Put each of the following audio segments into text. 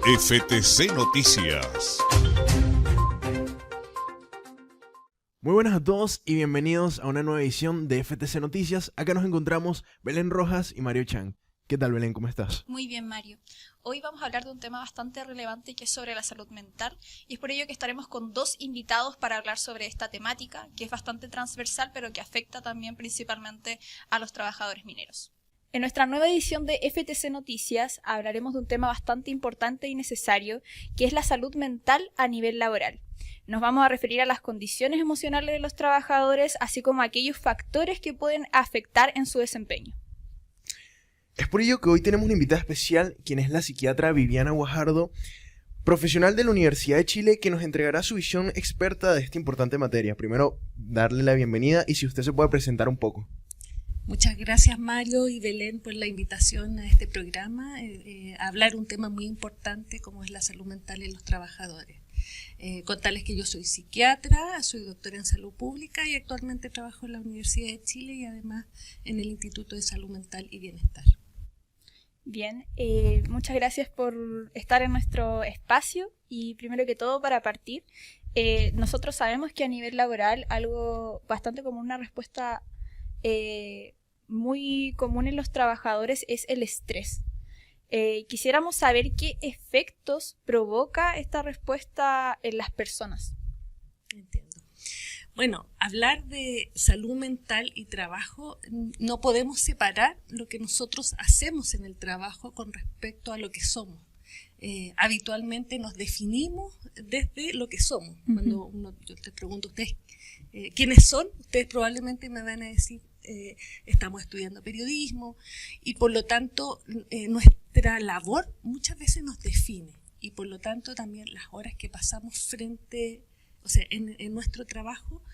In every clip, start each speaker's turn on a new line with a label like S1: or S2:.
S1: FTC Noticias.
S2: Muy buenas a todos y bienvenidos a una nueva edición de FTC Noticias. Acá nos encontramos Belén Rojas y Mario Chang. ¿Qué tal, Belén? ¿Cómo estás?
S3: Muy bien, Mario. Hoy vamos a hablar de un tema bastante relevante que es sobre la salud mental, y es por ello que estaremos con dos invitados para hablar sobre esta temática, que es bastante transversal pero que afecta también principalmente a los trabajadores mineros. En nuestra nueva edición de FTC Noticias hablaremos de un tema bastante importante y necesario, que es la salud mental a nivel laboral. Nos vamos a referir a las condiciones emocionales de los trabajadores, así como a aquellos factores que pueden afectar en su desempeño.
S2: Es por ello que hoy tenemos una invitada especial, quien es la psiquiatra Viviana Guajardo, profesional de la Universidad de Chile, que nos entregará su visión experta de esta importante materia. Primero, darle la bienvenida y si usted se puede presentar un poco.
S4: Muchas gracias, Mario y Belén, por la invitación a este programa, a hablar un tema muy importante como es la salud mental en los trabajadores. Contarles que yo soy psiquiatra, soy doctora en salud pública y actualmente trabajo en la Universidad de Chile y además en el Instituto de Salud Mental y Bienestar.
S3: Bien, muchas gracias por estar en nuestro espacio y primero que todo para partir, nosotros sabemos que a nivel laboral algo bastante como una respuesta muy común en los trabajadores es el estrés. Quisiéramos saber qué efectos provoca esta respuesta en las personas.
S4: Entiendo. Bueno, hablar de salud mental y trabajo, no podemos separar lo que nosotros hacemos en el trabajo con respecto a lo que somos. Habitualmente nos definimos desde lo que somos. Cuando yo te pregunto a ustedes quiénes son, ustedes probablemente me van a decir estamos estudiando periodismo y por lo tanto nuestra labor muchas veces nos define y por lo tanto también las horas que pasamos en nuestro trabajo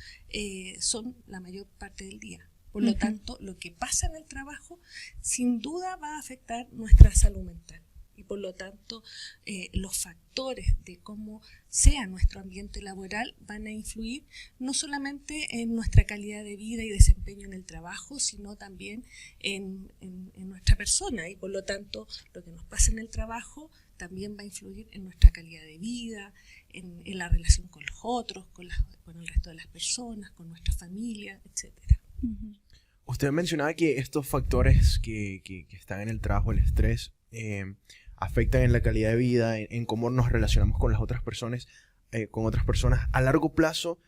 S4: son la mayor parte del día. Por lo tanto, lo que pasa en el trabajo sin duda va a afectar nuestra salud mental. Y por lo tanto, los factores de cómo sea nuestro ambiente laboral van a influir no solamente en nuestra calidad de vida y desempeño en el trabajo, sino también en nuestra persona. Y por lo tanto, lo que nos pasa en el trabajo también va a influir en nuestra calidad de vida, en la relación con los otros, con el resto de las personas, con nuestra familia, etc.
S2: Usted mencionaba que estos factores que están en el trabajo, el estrés, afectan en la calidad de vida, en cómo nos relacionamos con las otras personas, a largo plazo,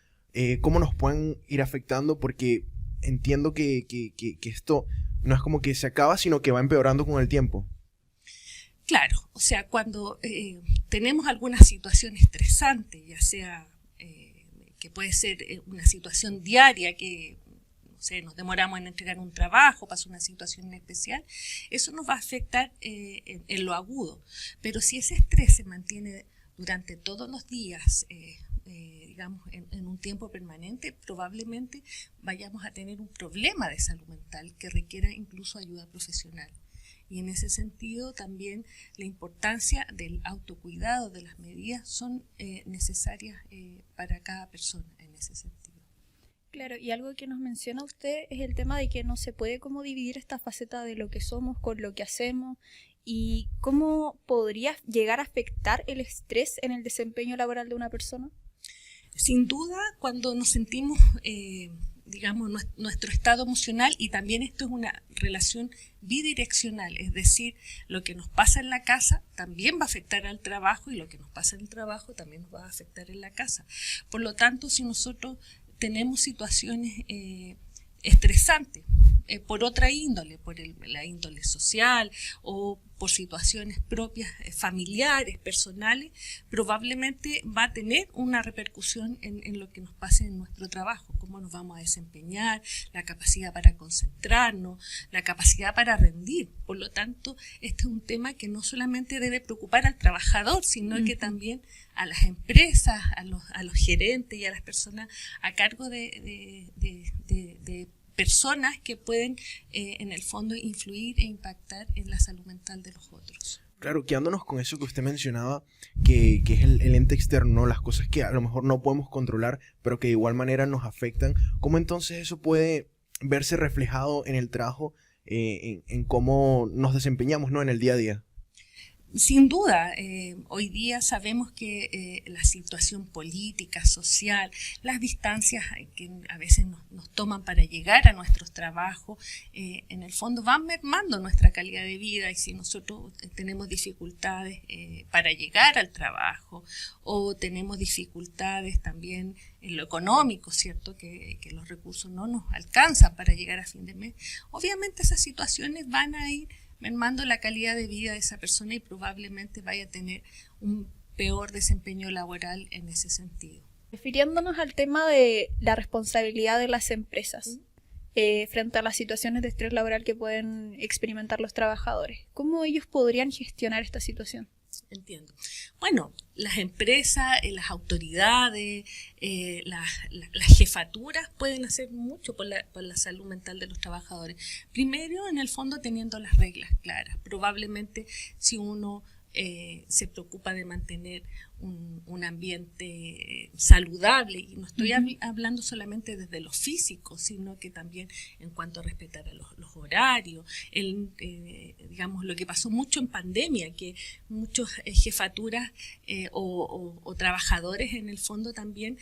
S2: cómo nos pueden ir afectando, porque entiendo que esto no es como que se acaba, sino que va empeorando con el tiempo.
S4: Claro, o sea, cuando tenemos alguna situación estresante, ya sea que puede ser una situación diaria que nos demoramos en entregar un trabajo, pasa una situación en especial, eso nos va a afectar en lo agudo. Pero si ese estrés se mantiene durante todos los días, digamos, en un tiempo permanente, probablemente vayamos a tener un problema de salud mental que requiera incluso ayuda profesional. Y en ese sentido también la importancia del autocuidado, de las medidas, son necesarias para cada persona en ese sentido.
S3: Claro, y algo que nos menciona usted es el tema de que no se puede como dividir esta faceta de lo que somos con lo que hacemos y cómo podría llegar a afectar el estrés en el desempeño laboral de una persona.
S4: Sin duda, cuando nos sentimos, digamos, nuestro estado emocional, y también esto es una relación bidireccional, es decir, lo que nos pasa en la casa también va a afectar al trabajo y lo que nos pasa en el trabajo también nos va a afectar en la casa. Por lo tanto, si nosotros tenemos situaciones estresantes por otra índole, por la índole social o por situaciones propias familiares, personales, probablemente va a tener una repercusión en lo que nos pase en nuestro trabajo, cómo nos vamos a desempeñar, la capacidad para concentrarnos, la capacidad para rendir. Por lo tanto, este es un tema que no solamente debe preocupar al trabajador, sino que también a las empresas, a los gerentes y a las personas a cargo de personas que pueden en el fondo influir e impactar en la salud mental de los otros.
S2: Claro, quedándonos con eso que usted mencionaba, que es el ente externo, las cosas que a lo mejor no podemos controlar, pero que de igual manera nos afectan, ¿cómo entonces eso puede verse reflejado en el trabajo, en cómo nos desempeñamos, ¿no?, en el día a día?
S4: Sin duda, hoy día sabemos que la situación política, social, las distancias que a veces nos toman para llegar a nuestros trabajos, en el fondo van mermando nuestra calidad de vida, y si nosotros tenemos dificultades para llegar al trabajo o tenemos dificultades también en lo económico, ¿cierto? Que los recursos no nos alcanzan para llegar a fin de mes, obviamente esas situaciones van a ir mermando la calidad de vida de esa persona y probablemente vaya a tener un peor desempeño laboral en ese sentido.
S3: Refiriéndonos al tema de la responsabilidad de las empresas frente a las situaciones de estrés laboral que pueden experimentar los trabajadores, ¿cómo ellos podrían gestionar esta situación?
S4: Entiendo. Bueno, las empresas, las autoridades, las jefaturas pueden hacer mucho por la salud mental de los trabajadores. Primero, en el fondo, teniendo las reglas claras. Probablemente, si uno se preocupa de mantener un ambiente saludable, y no estoy hablando solamente desde lo físico, sino que también en cuanto a respetar a los horarios, digamos, lo que pasó mucho en pandemia, que muchas jefaturas o trabajadores en el fondo también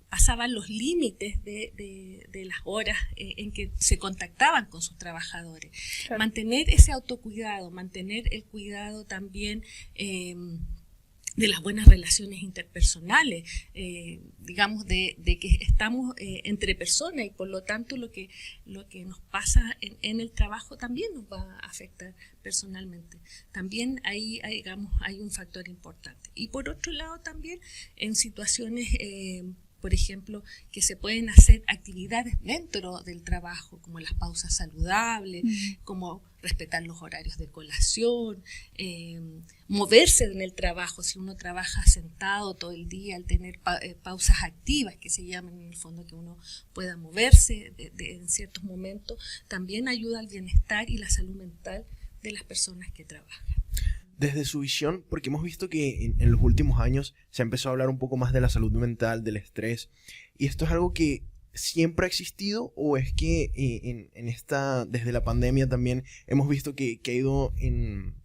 S4: pasaban los límites de las horas en que se contactaban con sus trabajadores. Claro. Mantener ese autocuidado, mantener el cuidado también de las buenas relaciones interpersonales, digamos, de que estamos entre personas, y por lo tanto lo que nos pasa en el trabajo también nos va a afectar personalmente. También hay un factor importante. Y por otro lado también en situaciones por ejemplo, que se pueden hacer actividades dentro del trabajo, como las pausas saludables, como respetar los horarios de colación, moverse en el trabajo. Si uno trabaja sentado todo el día, al tener pausas activas, que se llaman en el fondo, que uno pueda moverse en ciertos momentos, también ayuda al bienestar y la salud mental de las personas que trabajan.
S2: Desde su visión, porque hemos visto que en los últimos años se ha empezado a hablar un poco más de la salud mental, del estrés, y esto es algo que siempre ha existido, o es que desde la pandemia también hemos visto que ha ido en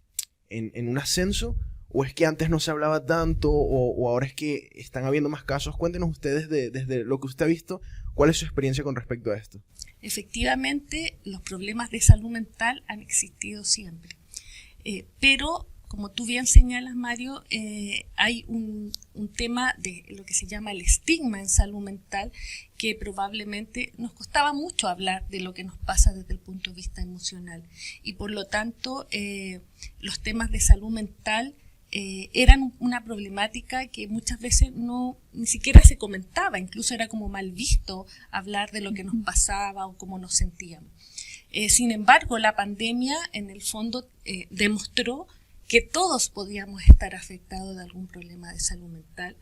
S2: un ascenso, o es que antes no se hablaba tanto, o ahora es que están habiendo más casos. Cuéntenos ustedes desde lo que usted ha visto, ¿cuál es su experiencia con respecto a esto?
S4: Efectivamente, los problemas de salud mental han existido siempre, pero como tú bien señalas, Mario, hay un tema de lo que se llama el estigma en salud mental, que probablemente nos costaba mucho hablar de lo que nos pasa desde el punto de vista emocional. Y por lo tanto, los temas de salud mental eran una problemática que muchas veces ni siquiera se comentaba, incluso era como mal visto hablar de lo que nos pasaba o cómo nos sentíamos. Sin embargo, la pandemia en el fondo demostró que todos podíamos estar afectados de algún problema de salud mental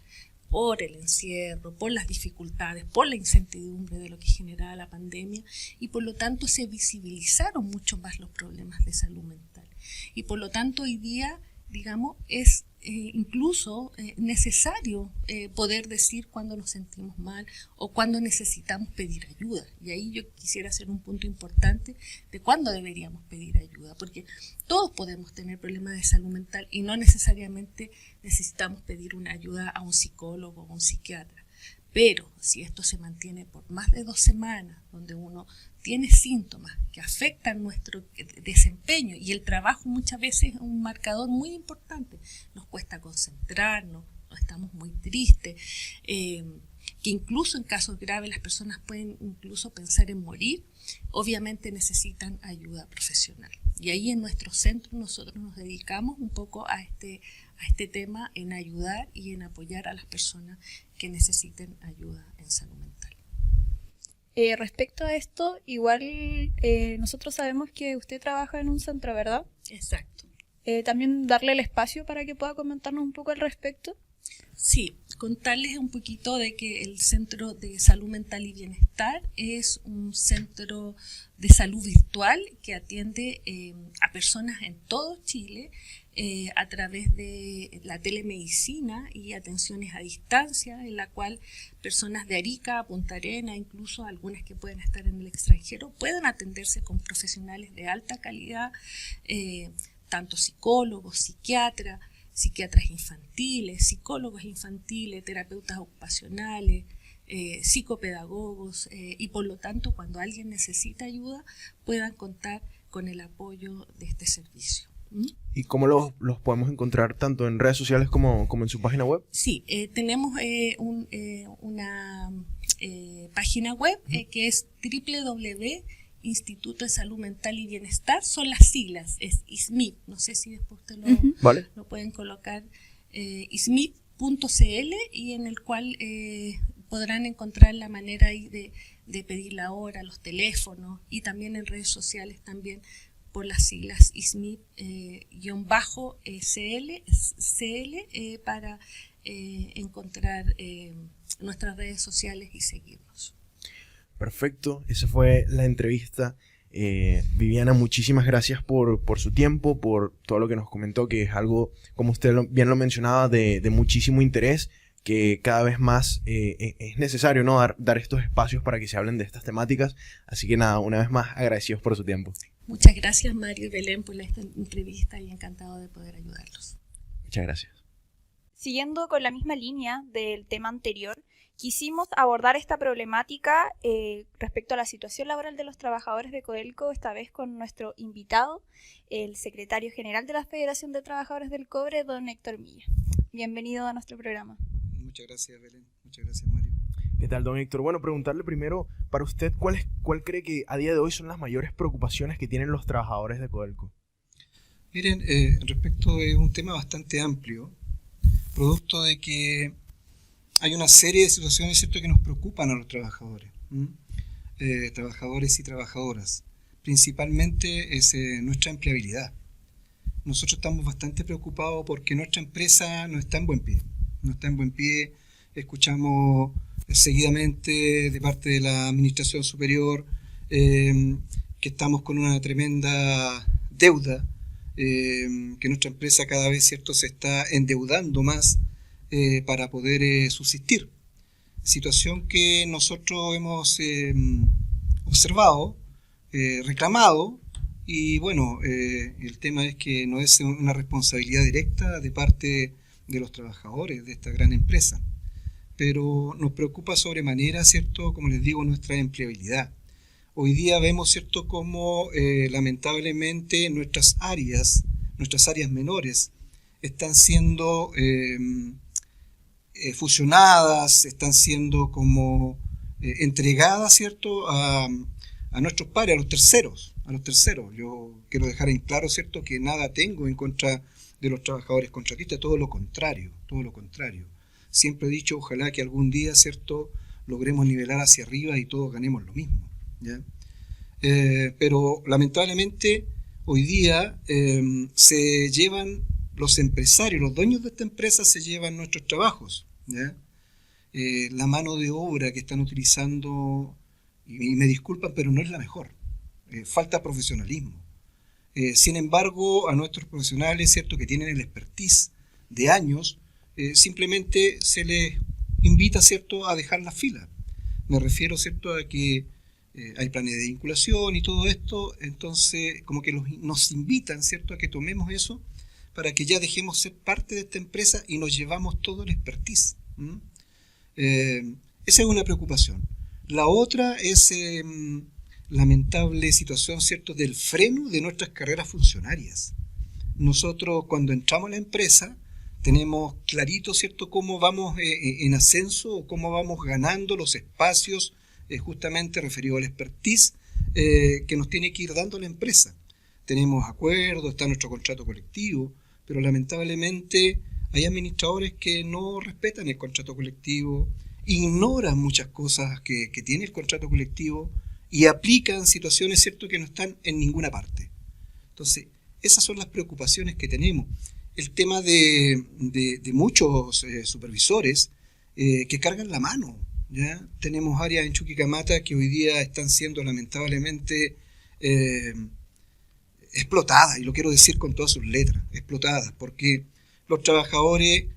S4: por el encierro, por las dificultades, por la incertidumbre de lo que generaba la pandemia, y por lo tanto se visibilizaron mucho más los problemas de salud mental. Y por lo tanto hoy día, digamos, es incluso necesario poder decir cuando nos sentimos mal o cuando necesitamos pedir ayuda. Y ahí yo quisiera hacer un punto importante de cuándo deberíamos pedir ayuda, porque todos podemos tener problemas de salud mental y no necesariamente necesitamos pedir una ayuda a un psicólogo o a un psiquiatra. Pero si esto se mantiene por más de 2 semanas, donde uno tiene síntomas que afectan nuestro desempeño, y el trabajo muchas veces es un marcador muy importante, nos cuesta concentrarnos, estamos muy tristes, que incluso en casos graves las personas pueden incluso pensar en morir, obviamente necesitan ayuda profesional. Y ahí en nuestro centro nosotros nos dedicamos un poco a este tema, en ayudar y en apoyar a las personas que necesiten ayuda en salud mental.
S3: Respecto a esto, igual nosotros sabemos que usted trabaja en un centro, ¿verdad?
S4: Exacto.
S3: También darle el espacio para que pueda comentarnos un poco al respecto.
S4: Sí, contarles un poquito de que el Centro de Salud Mental y Bienestar es un centro de salud virtual que atiende a personas en todo Chile a través de la telemedicina y atenciones a distancia, en la cual personas de Arica, Punta Arenas, incluso algunas que pueden estar en el extranjero, pueden atenderse con profesionales de alta calidad, tanto psicólogos, psiquiatras infantiles, psicólogos infantiles, terapeutas ocupacionales, psicopedagogos, y por lo tanto cuando alguien necesita ayuda puedan contar con el apoyo de este servicio.
S2: ¿Y cómo los podemos encontrar tanto en redes sociales como en su página web?
S4: Sí, tenemos una página web que es www.Instituto de Salud Mental y Bienestar, son las siglas, es ISMIB, no sé si después usted
S2: ¿Vale?
S4: lo pueden colocar, ismib.cl, y en el cual podrán encontrar la manera ahí de pedir la hora, los teléfonos, y también en redes sociales también por las siglas ISMIB-CL para encontrar nuestras redes sociales y seguirnos.
S2: Perfecto, esa fue la entrevista. Viviana, muchísimas gracias por su tiempo, por todo lo que nos comentó, que es algo, como usted bien lo mencionaba, de muchísimo interés, que cada vez más es necesario, ¿no? dar estos espacios para que se hablen de estas temáticas. Así que nada, una vez más, agradecidos por su tiempo.
S4: Muchas gracias, Mario y Belén, por esta entrevista, y encantado de poder ayudarlos.
S2: Muchas gracias.
S3: Siguiendo con la misma línea del tema anterior, quisimos abordar esta problemática respecto a la situación laboral de los trabajadores de Codelco, esta vez con nuestro invitado, el secretario general de la Federación de Trabajadores del Cobre, don Héctor Milla. Bienvenido a nuestro programa.
S5: Muchas gracias, Belén. Muchas gracias, Mario.
S2: ¿Qué tal, don Héctor? Bueno, preguntarle primero, para usted, ¿cuál cree que a día de hoy son las mayores preocupaciones que tienen los trabajadores de Codelco?
S5: Miren, respecto de un tema bastante amplio, producto de que hay una serie de situaciones, ¿cierto?, que nos preocupan a los trabajadores, trabajadores y trabajadoras. Principalmente es nuestra empleabilidad. Nosotros estamos bastante preocupados porque nuestra empresa no está en buen pie. No está en buen pie. Escuchamos seguidamente de parte de la administración superior que estamos con una tremenda deuda, que nuestra empresa cada vez, ¿cierto?, se está endeudando más para poder subsistir. Situación que nosotros hemos observado, reclamado, y bueno, el tema es que no es una responsabilidad directa de parte de los trabajadores de esta gran empresa, pero nos preocupa sobremanera, ¿cierto?, como les digo, nuestra empleabilidad. Hoy día vemos, ¿cierto?, como lamentablemente nuestras áreas menores están siendo fusionadas, están siendo como entregadas, ¿cierto?, a nuestros pares, a los terceros. Yo quiero dejar en claro, ¿cierto?, que nada tengo en contra de los trabajadores contratistas, todo lo contrario. Siempre he dicho, ojalá que algún día, ¿cierto?, logremos nivelar hacia arriba y todos ganemos lo mismo, ¿ya? Pero lamentablemente hoy día se llevan los empresarios, los dueños de esta empresa se llevan nuestros trabajos, ¿ya? La mano de obra que están utilizando, y me disculpan, pero no es la mejor. Falta profesionalismo. Sin embargo, a nuestros profesionales, ¿cierto?, que tienen el expertise de años, simplemente se les invita, ¿cierto?, a dejar la fila. Me refiero, ¿cierto?, a que hay planes de vinculación y todo esto, entonces como que nos invitan, ¿cierto?, a que tomemos eso para que ya dejemos ser parte de esta empresa y nos llevamos todo el expertise. Esa es una preocupación. La otra es lamentable situación, ¿cierto?, del freno de nuestras carreras funcionarias. Nosotros cuando entramos a la empresa tenemos clarito, ¿cierto?, cómo vamos en ascenso o cómo vamos ganando los espacios justamente referido al expertise que nos tiene que ir dando la empresa. Tenemos acuerdos, está nuestro contrato colectivo, pero lamentablemente hay administradores que no respetan el contrato colectivo, ignoran muchas cosas que tiene el contrato colectivo y aplican situaciones, ¿cierto?, que no están en ninguna parte. Entonces, esas son las preocupaciones que tenemos. El tema de muchos supervisores que cargan la mano, ¿ya? Tenemos áreas en Chuquicamata que hoy día están siendo lamentablemente explotadas, y lo quiero decir con todas sus letras, explotadas, porque los trabajadores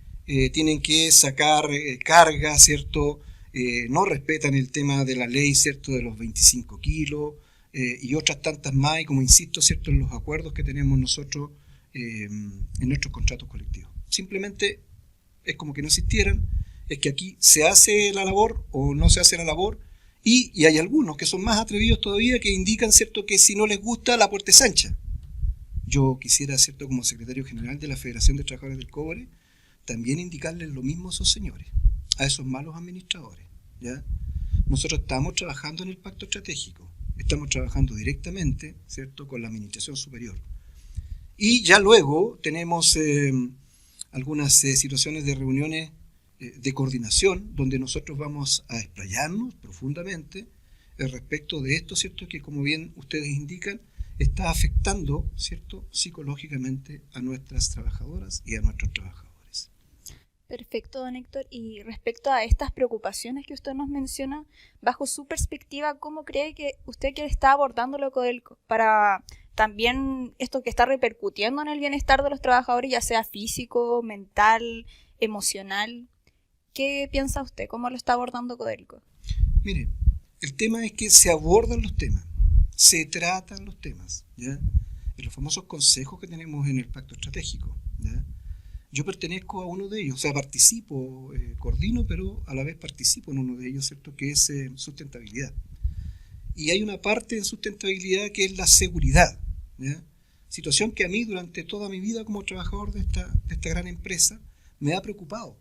S5: tienen que sacar carga, ¿cierto? No respetan el tema de la ley, ¿cierto?, de los 25 kilos y otras tantas más, y como insisto, ¿cierto?, en los acuerdos que tenemos nosotros en nuestros contratos colectivos. Simplemente es como que no existieran, es que aquí se hace la labor o no se hace la labor, y hay algunos que son más atrevidos todavía que indican, ¿cierto?, que si no les gusta, la puerta es ancha. Yo quisiera, ¿cierto?, como secretario general de la Federación de Trabajadores del Cobre, también indicarles lo mismo a esos señores, a esos malos administradores, ¿ya? Nosotros estamos trabajando en el pacto estratégico, estamos trabajando directamente, ¿cierto?, con la administración superior. Y ya luego tenemos algunas situaciones de reuniones de coordinación, donde nosotros vamos a explayarnos profundamente respecto de esto, ¿cierto?, que como bien ustedes indican, está afectando, ¿cierto?, psicológicamente a nuestras trabajadoras y a nuestros trabajadores.
S3: Perfecto, don Héctor. Y respecto a estas preocupaciones que usted nos menciona, bajo su perspectiva, ¿cómo cree que usted que está abordando lo Codelco para también esto que está repercutiendo en el bienestar de los trabajadores, ya sea físico, mental, emocional? ¿Qué piensa usted? ¿Cómo lo está abordando Codelco?
S5: Mire, el tema es que se abordan los temas, se tratan los temas, ¿ya? En los famosos consejos que tenemos en el pacto estratégico, ¿ya? Yo pertenezco a uno de ellos, o sea, participo, coordino, pero a la vez participo en uno de ellos, ¿cierto?, que es sustentabilidad. Y hay una parte en sustentabilidad que es la seguridad, ¿ya? Situación que a mí durante toda mi vida como trabajador de esta gran empresa me ha preocupado.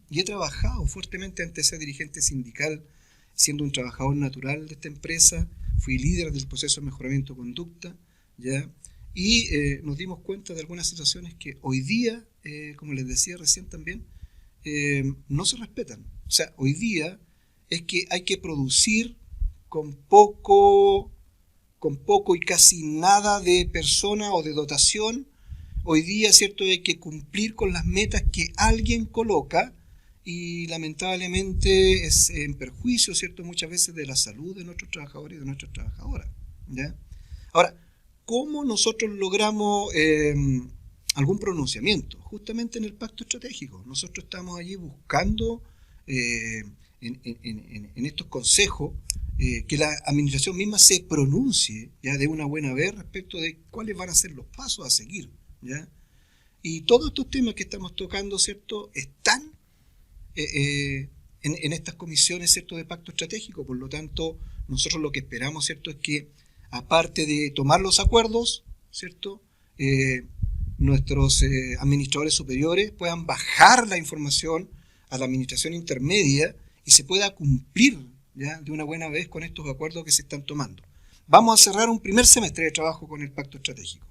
S5: Y he trabajado fuertemente ante ese dirigente sindical, siendo un trabajador natural de esta empresa, fui líder del proceso de mejoramiento de conducta, ¿ya? Y nos dimos cuenta de algunas situaciones que hoy día, como les decía recién también, no se respetan. O sea, hoy día es que hay que producir con poco y casi nada de persona o de dotación. Hoy día, ¿cierto?, hay que cumplir con las metas que alguien coloca y lamentablemente es en perjuicio, ¿cierto?, muchas veces de la salud de nuestros trabajadores y de nuestras trabajadoras, ¿ya? Ahora, ¿cómo nosotros logramos algún pronunciamiento? Justamente en el pacto estratégico. Nosotros estamos allí buscando en estos consejos que la administración misma se pronuncie ya de una buena vez respecto de cuáles van a ser los pasos a seguir, ¿ya? Y todos estos temas que estamos tocando, ¿cierto?, están en estas comisiones, ¿cierto?, de pacto estratégico. Por lo tanto, nosotros lo que esperamos, ¿cierto?, es que aparte de tomar los acuerdos, ¿cierto?, nuestros administradores superiores puedan bajar la información a la administración intermedia y se pueda cumplir, ¿ya?, de una buena vez con estos acuerdos que se están tomando. Vamos a cerrar un primer semestre de trabajo con el pacto estratégico.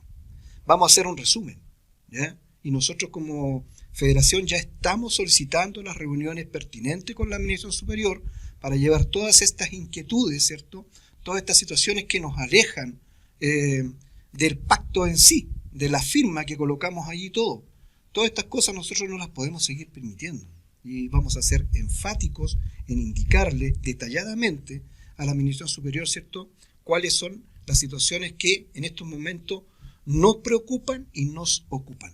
S5: Vamos a hacer un resumen, ¿ya? Y nosotros como federación ya estamos solicitando las reuniones pertinentes con la administración superior para llevar todas estas inquietudes, ¿cierto?, todas estas situaciones que nos alejan del pacto en sí, de la firma que colocamos allí todo. Todas estas cosas nosotros no las podemos seguir permitiendo. Y vamos a ser enfáticos en indicarle detalladamente a la administración superior, ¿cierto?, cuáles son las situaciones que en estos momentos nos preocupan y nos ocupan.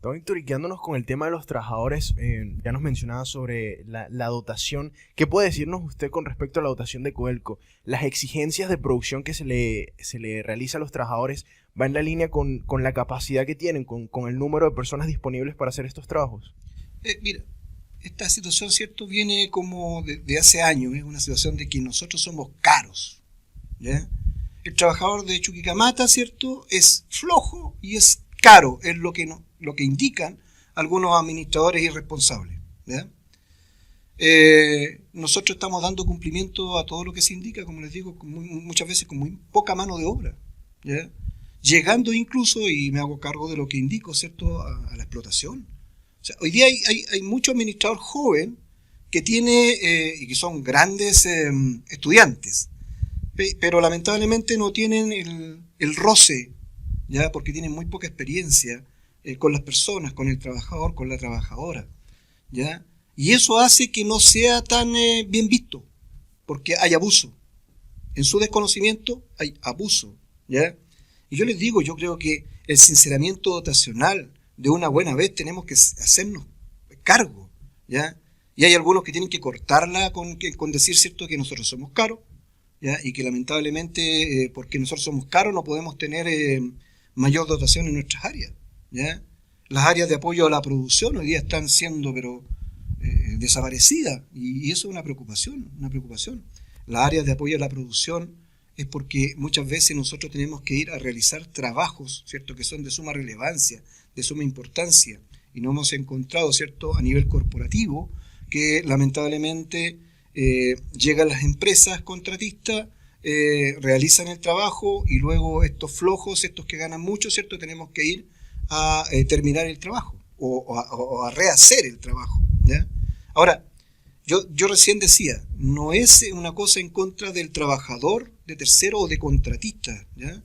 S2: Don Héctor, y quedándonos con el tema de los trabajadores, ya nos mencionaba sobre la dotación. ¿Qué puede decirnos usted con respecto a la dotación de Codelco? ¿Las exigencias de producción que se le realiza a los trabajadores va en la línea con la capacidad que tienen, con el número de personas disponibles para hacer estos trabajos?
S5: Mira, esta situación, ¿cierto?, viene como de hace años. Es una situación de que nosotros somos caros, ¿ya? El trabajador de Chuquicamata, ¿cierto?, es flojo y es caro, es lo que indican algunos administradores irresponsables, ¿ya? Nosotros estamos dando cumplimiento a todo lo que se indica, como les digo, muchas veces con muy poca mano de obra, ¿ya? Llegando incluso, y me hago cargo de lo que indico, ¿cierto?, a la explotación. O sea, hoy día hay mucho administrador joven que tiene y que son grandes estudiantes, pero lamentablemente no tienen el roce, ya, porque tienen muy poca experiencia con las personas, con el trabajador, con la trabajadora, ya, y eso hace que no sea tan bien visto, porque hay abuso. En su desconocimiento hay abuso, ya. Y yo les digo, yo creo que el sinceramiento dotacional de una buena vez tenemos que hacernos cargo, ¿ya? Y hay algunos que tienen que cortarla con decir, ¿cierto?, que nosotros somos caros, ¿ya? Y que lamentablemente porque nosotros somos caros no podemos tener mayor dotación en nuestras áreas, ¿ya? Las áreas de apoyo a la producción hoy día están siendo desaparecidas, y eso es una preocupación, una preocupación. Las áreas de apoyo a la producción es porque muchas veces nosotros tenemos que ir a realizar trabajos, ¿cierto?, que son de suma relevancia, de suma importancia, y no hemos encontrado, ¿cierto?, a nivel corporativo, que lamentablemente llegan las empresas contratistas, realizan el trabajo, y luego estos flojos, estos que ganan mucho, ¿cierto?, tenemos que ir a terminar el trabajo o a rehacer el trabajo, ¿ya? Ahora, yo recién decía, no es una cosa en contra del trabajador de tercero o de contratista, ¿ya?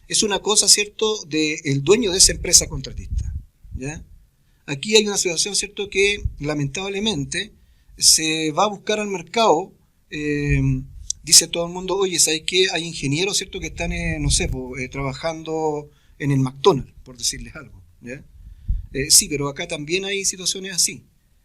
S5: Es una cosa, ¿cierto?, del dueño de esa empresa contratista, ¿ya? Aquí hay una situación, ¿cierto?, que lamentablemente se va a buscar al mercado. Dice todo el mundo, oye, ¿sabes qué? Hay ingenieros, ¿cierto?, que están, trabajando en el McDonald's, por decirles algo, ¿ya? Sí, pero acá también hay situaciones así.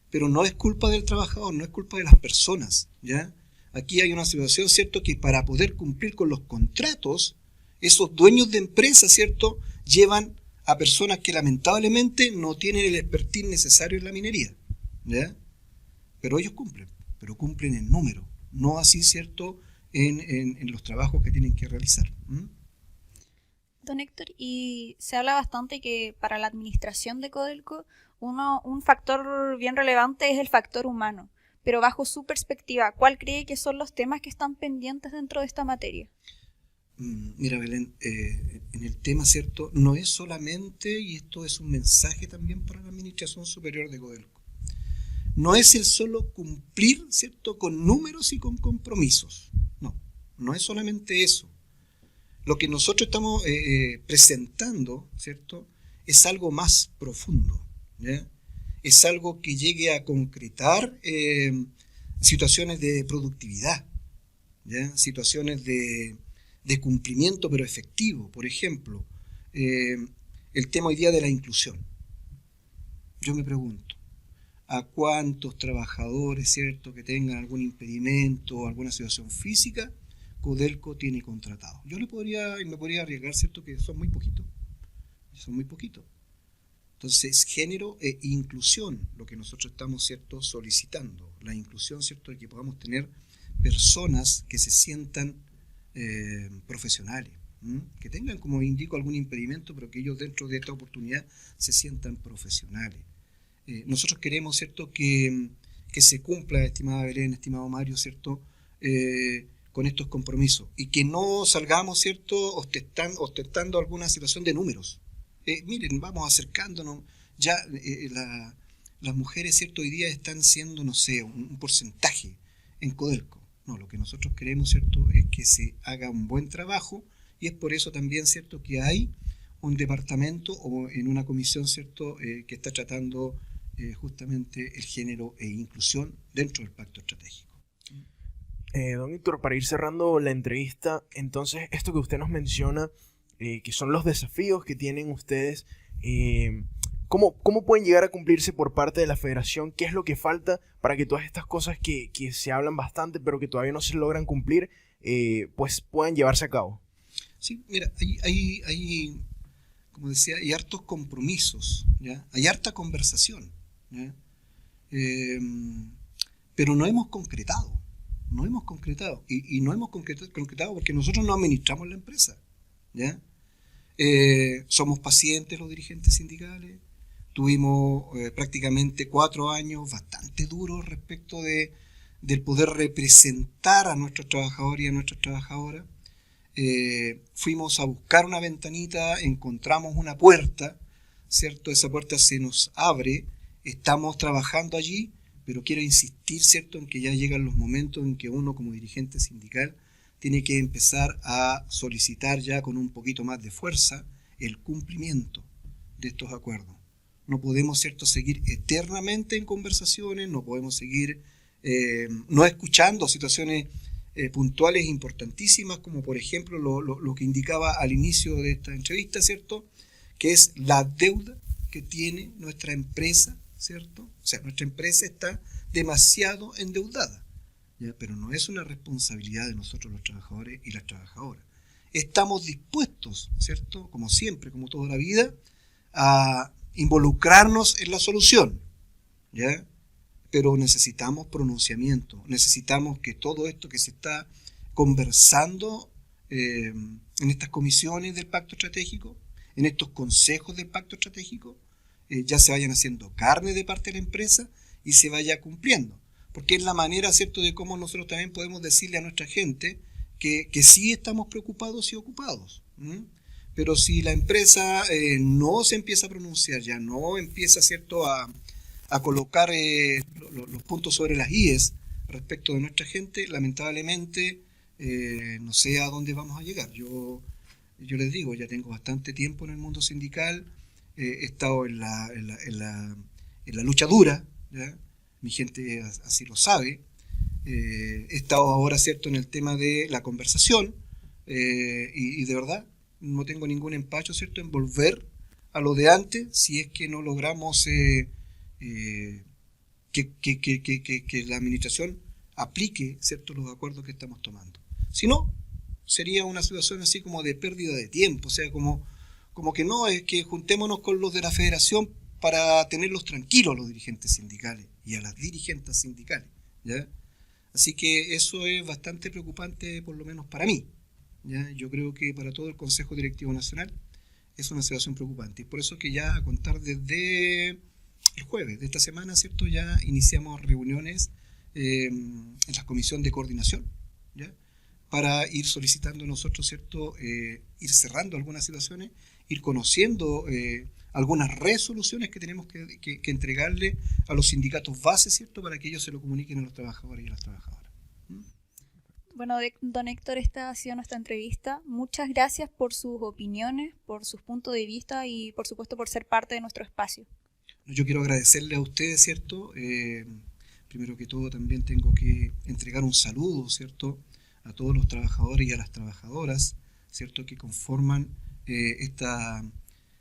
S5: Pero no es culpa del trabajador, no es culpa de las personas, ¿ya? Aquí hay una situación, ¿cierto?, que para poder cumplir con los contratos, esos dueños de empresas, ¿cierto?, llevan a personas que lamentablemente no tienen el expertise necesario en la minería, ¿ya? Pero ellos cumplen, pero cumplen en número, no así, ¿cierto?, en los trabajos que tienen que realizar.
S3: Don Héctor, y se habla bastante que para la administración de Codelco un factor bien relevante es el factor humano, pero bajo su perspectiva, ¿cuál cree que son los temas que están pendientes dentro de esta materia?
S5: Mira, Belén, en el tema, ¿cierto?, no es solamente, y esto es un mensaje también para la Administración Superior de Codelco, no es el solo cumplir, ¿cierto?, con números y con compromisos. No es solamente eso. Lo que nosotros estamos presentando, ¿cierto?, es algo más profundo, ¿ya? Es algo que llegue a concretar situaciones de productividad, ¿ya? Situaciones de cumplimiento pero efectivo. Por ejemplo, el tema hoy día de la inclusión. Yo me pregunto, ¿a cuántos trabajadores, ¿cierto?, que tengan algún impedimento o alguna situación física Codelco tiene contratado? Yo me podría arriesgar, ¿cierto?, que son muy poquitos. Entonces, género e inclusión, lo que nosotros estamos, ¿cierto?, solicitando. La inclusión, ¿cierto?, de que podamos tener personas que se sientan profesionales, que tengan, como indico, algún impedimento, pero que ellos dentro de esta oportunidad se sientan profesionales. Nosotros queremos, ¿cierto?, que se cumpla, estimada Belén, estimado Mario, ¿cierto?, con estos compromisos, y que no salgamos, ¿cierto?, ostentando alguna situación de números. Miren, vamos acercándonos, ya las mujeres, ¿cierto?, hoy día están siendo, no sé, un porcentaje en Codelco. No, lo que nosotros queremos, ¿cierto?, es que se haga un buen trabajo, y es por eso también, ¿cierto?, que hay un departamento o en una comisión, ¿cierto?, que está tratando justamente el género e inclusión dentro del pacto estratégico.
S2: Don Héctor, para ir cerrando la entrevista, entonces esto que usted nos menciona, que son los desafíos que tienen ustedes, ¿cómo pueden llegar a cumplirse por parte de la federación? ¿Qué es lo que falta para que todas estas cosas que se hablan bastante pero que todavía no se logran cumplir, pues puedan llevarse a cabo?
S5: Sí, mira, hay como decía, hay hartos compromisos, ¿ya? Hay harta conversación, ¿ya? Pero no hemos concretado. Y no hemos concretado porque nosotros no administramos la empresa, ¿ya? Somos pacientes los dirigentes sindicales. Tuvimos prácticamente 4 años bastante duros respecto del poder representar a nuestros trabajadores y a nuestras trabajadoras. Fuimos a buscar una ventanita, encontramos una puerta, ¿cierto? Esa puerta se nos abre, estamos trabajando allí, pero quiero insistir, ¿cierto?, en que ya llegan los momentos en que uno como dirigente sindical tiene que empezar a solicitar ya con un poquito más de fuerza el cumplimiento de estos acuerdos. No podemos, ¿cierto?, seguir eternamente en conversaciones, no podemos seguir no escuchando situaciones puntuales importantísimas, como por ejemplo lo que indicaba al inicio de esta entrevista, ¿cierto?, que es la deuda que tiene nuestra empresa, ¿cierto? O sea, nuestra empresa está demasiado endeudada, ¿ya? Pero no es una responsabilidad de nosotros los trabajadores y las trabajadoras. estamos dispuestos, ¿cierto? Como siempre, como toda la vida, a involucrarnos en la solución, ¿ya? Pero necesitamos pronunciamiento, necesitamos que todo esto que se está conversando en estas comisiones del Pacto Estratégico, en estos consejos del Pacto Estratégico, ya se vayan haciendo carne de parte de la empresa y se vaya cumpliendo. Porque es la manera, ¿cierto?, de cómo nosotros también podemos decirle a nuestra gente que sí estamos preocupados y ocupados. Pero si la empresa no se empieza a pronunciar, ya no empieza, ¿cierto?, a colocar los puntos sobre las IES respecto de nuestra gente, lamentablemente no sé a dónde vamos a llegar. Yo les digo, ya tengo bastante tiempo en el mundo sindical, he estado en la lucha dura, ¿ya? Mi gente así lo sabe. He estado ahora, ¿cierto?, en el tema de la conversación y de verdad no tengo ningún empacho, ¿cierto?, en volver a lo de antes si es que no logramos que la administración aplique, ¿cierto?, los acuerdos que estamos tomando. Si no, sería una situación así como de pérdida de tiempo, o sea, como que no, es que juntémonos con los de la federación para tenerlos tranquilos a los dirigentes sindicales y a las dirigentes sindicales, ¿ya? Así que eso es bastante preocupante, por lo menos para mí, ¿ya? Yo creo que para todo el Consejo Directivo Nacional es una situación preocupante. Y por eso que ya a contar desde el jueves de esta semana, ¿cierto?, ya iniciamos reuniones en la comisión de coordinación, ¿ya?, para ir solicitando nosotros, ¿cierto?, ir cerrando algunas situaciones, ir conociendo algunas resoluciones que tenemos que entregarle a los sindicatos bases, ¿cierto?, para que ellos se lo comuniquen a los trabajadores y a las trabajadoras.
S3: Bueno, don Héctor, esta ha sido nuestra entrevista. Muchas gracias por sus opiniones, por sus puntos de vista y, por supuesto, por ser parte de nuestro espacio.
S5: Yo quiero agradecerle a ustedes, ¿cierto? Primero que todo, también tengo que entregar un saludo, ¿cierto?, a todos los trabajadores y a las trabajadoras, ¿cierto?, que conforman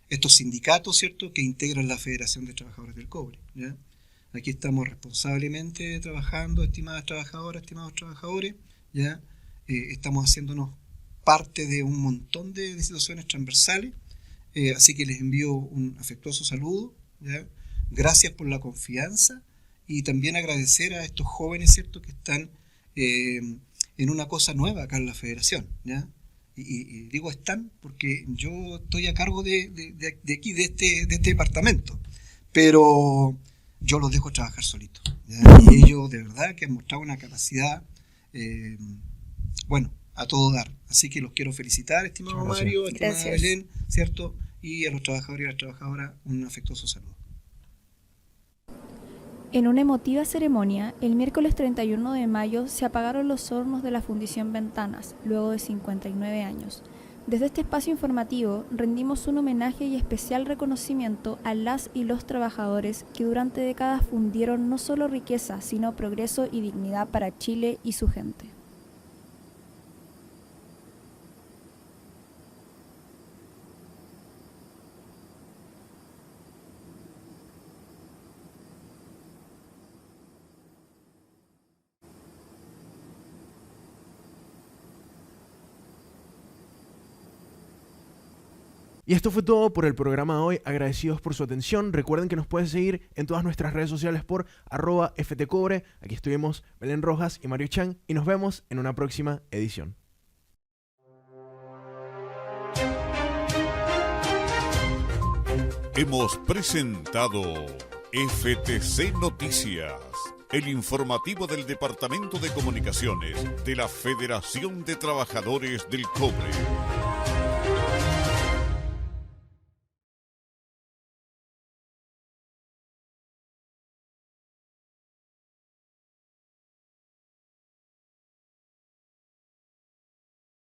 S5: estos sindicatos, ¿cierto?, que integran la Federación de Trabajadores del Cobre, ¿ya? Aquí estamos responsablemente trabajando, estimadas trabajadoras, estimados trabajadores, ¿ya? Estamos haciéndonos parte de un montón de situaciones transversales, así que les envío un afectuoso saludo, ¿ya? Gracias por la confianza y también agradecer a estos jóvenes, ¿cierto?, que están en una cosa nueva acá en la Federación, ¿ya? Y digo están porque yo estoy a cargo de aquí, de este departamento, pero yo los dejo trabajar solitos, ¿ya? Y ellos de verdad que han mostrado una capacidad, bueno, a todo dar. Así que los quiero felicitar, estimado Mario, estimada Belén, ¿cierto? Y a los trabajadores y a las trabajadoras un afectuoso saludo.
S6: En una emotiva ceremonia, el miércoles 31 de mayo se apagaron los hornos de la Fundición Ventanas, luego de 59 años. Desde este espacio informativo rendimos un homenaje y especial reconocimiento a las y los trabajadores que durante décadas fundieron no solo riqueza, sino progreso y dignidad para Chile y su gente.
S2: Y esto fue todo por el programa de hoy. Agradecidos por su atención. Recuerden que nos pueden seguir en todas nuestras redes sociales por @ftcobre. Aquí estuvimos Belén Rojas y Mario Chang y nos vemos en una próxima edición.
S1: Hemos presentado FTC Noticias, el informativo del Departamento de Comunicaciones de la Federación de Trabajadores del Cobre.